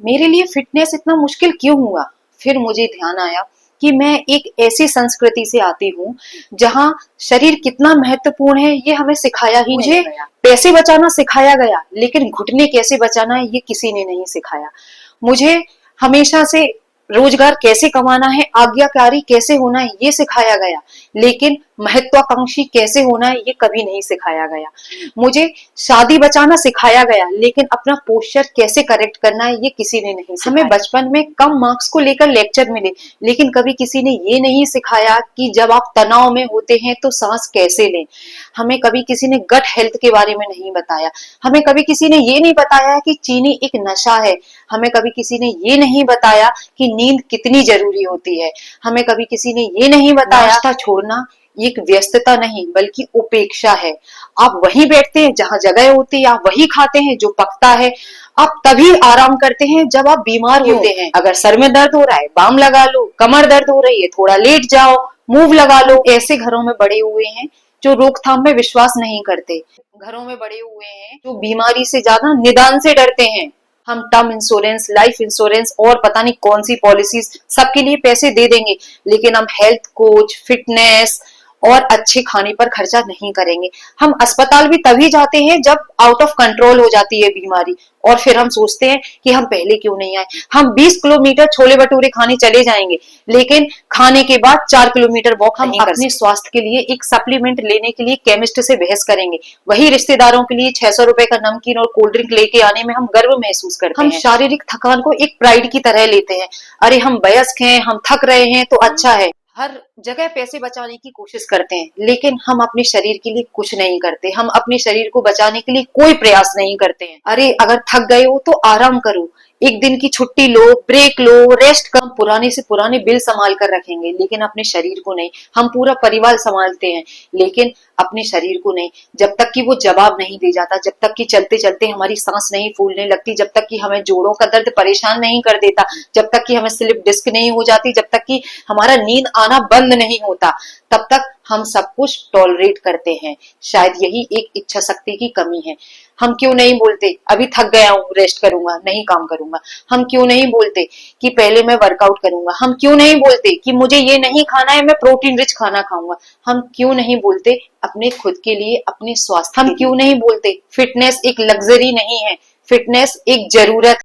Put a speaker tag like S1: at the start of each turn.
S1: मेरे लिए फिटनेस इतना मुश्किल क्यों हुआ? फिर मुझे ध्यान आया कि मैं एक ऐसी संस्कृति से आती हूँ जहाँ शरीर कितना महत्वपूर्ण है ये हमें सिखाया ही नहीं गया। पैसे बचाना सिखाया गया, लेकिन घुटने कैसे बचाना है ये किसी ने नहीं सिखाया। मुझे हमेशा से रोजगार कैसे कमाना है, आज्ञाकारी कैसे होना है ये सिखाया गया, लेकिन महत्वाकांक्षी कैसे होना है ये कभी नहीं सिखाया गया। मुझे शादी बचाना सिखाया गया, लेकिन अपना पोस्चर कैसे करेक्ट करना है ये किसी ने नहीं सिखाया। हमें बचपन में कम मार्क्स को लेकर लेक्चर मिले, लेकिन कभी किसी ने ये नहीं सिखाया कि जब आप तनाव में होते हैं तो सांस कैसे लें। हमें कभी किसी ने गट हेल्थ के बारे में नहीं बताया। हमें कभी किसी ने ये नहीं बताया कि चीनी एक नशा है। हमें कभी किसी ने ये नहीं बताया कि नींद कितनी जरूरी होती है। हमें कभी किसी ने ये नहीं बताया नाश्ता छोड़ना एक व्यस्तता नहीं बल्कि उपेक्षा है। आप वहीं बैठते हैं जहां जगह होती है, आप वही खाते हैं जो पकता है, आप तभी आराम करते हैं जब आप बीमार होते हैं। अगर सर में दर्द हो रहा है बाम लगा लो, कमर दर्द हो रही है थोड़ा लेट जाओ, मूव लगा लो। ऐसे घरों में बड़े हुए हैं जो रोकथाम में विश्वास नहीं करते। घरों में बड़े हुए हैं जो बीमारी से ज्यादा निदान से डरते हैं। हम टर्म इंश्योरेंस, लाइफ इंश्योरेंस और पता नहीं कौन सी पॉलिसीज सबके लिए पैसे दे देंगे, लेकिन हम हेल्थ कोच, फिटनेस और अच्छे खाने पर खर्चा नहीं करेंगे। हम अस्पताल भी तभी जाते हैं जब आउट ऑफ कंट्रोल हो जाती है बीमारी, और फिर हम सोचते हैं कि हम पहले क्यों नहीं आए। हम 20 किलोमीटर छोले भटूरे खाने चले जाएंगे, लेकिन खाने के बाद 4 किलोमीटर वॉक नहीं कर सकते। अपने स्वास्थ्य के लिए एक सप्लीमेंट लेने के लिए केमिस्ट से बहस करेंगे, वही रिश्तेदारों के लिए 600 रुपए का नमकीन और कोल्ड ड्रिंक लेके आने में हम गर्व महसूस करते हैं। हम शारीरिक थकान को एक प्राइड की तरह लेते हैं। अरे हम वयस्क हैं, हम थक रहे हैं तो अच्छा है। हर जगह पैसे बचाने की कोशिश करते हैं, लेकिन हम अपने शरीर के लिए कुछ नहीं करते। हम अपने शरीर को बचाने के लिए कोई प्रयास नहीं करते हैं। अरे अगर थक गए हो तो आराम करो, एक दिन की छुट्टी लो, ब्रेक लो, रेस्ट कम। पुराने से पुराने बिल संभाल कर रखेंगे, लेकिन अपने शरीर को नहीं। हम पूरा परिवार संभालते हैं, लेकिन अपने शरीर को नहीं। जब तक कि वो जवाब नहीं दे जाता, जब तक कि चलते चलते हमारी सांस नहीं फूलने लगती, जब तक कि हमें जोड़ों का दर्द परेशान नहीं कर देता, जब तक कि हमें स्लिप डिस्क नहीं हो जाती, जब तक कि हमारा नींद आना बंद नहीं होता, तब तक हम सब कुछ टॉलरेट करते हैं। शायद यही एक इच्छा शक्ति की कमी है। हम क्यों नहीं बोलते अभी थक गया हूँ, रेस्ट करूंगा, नहीं काम करूंगा। हम क्यों नहीं बोलते कि पहले मैं वर्कआउट करूंगा। हम क्यों नहीं बोलते कि मुझे ये नहीं खाना है, मैं प्रोटीन रिच खाना खाऊंगा। हम क्यों नहीं बोलते अपने खुद के लिए, अपने स्वास्थ्य। हम क्यों नहीं बोलते फिटनेस एक लग्जरी नहीं है, फिटनेस एक जरूरत।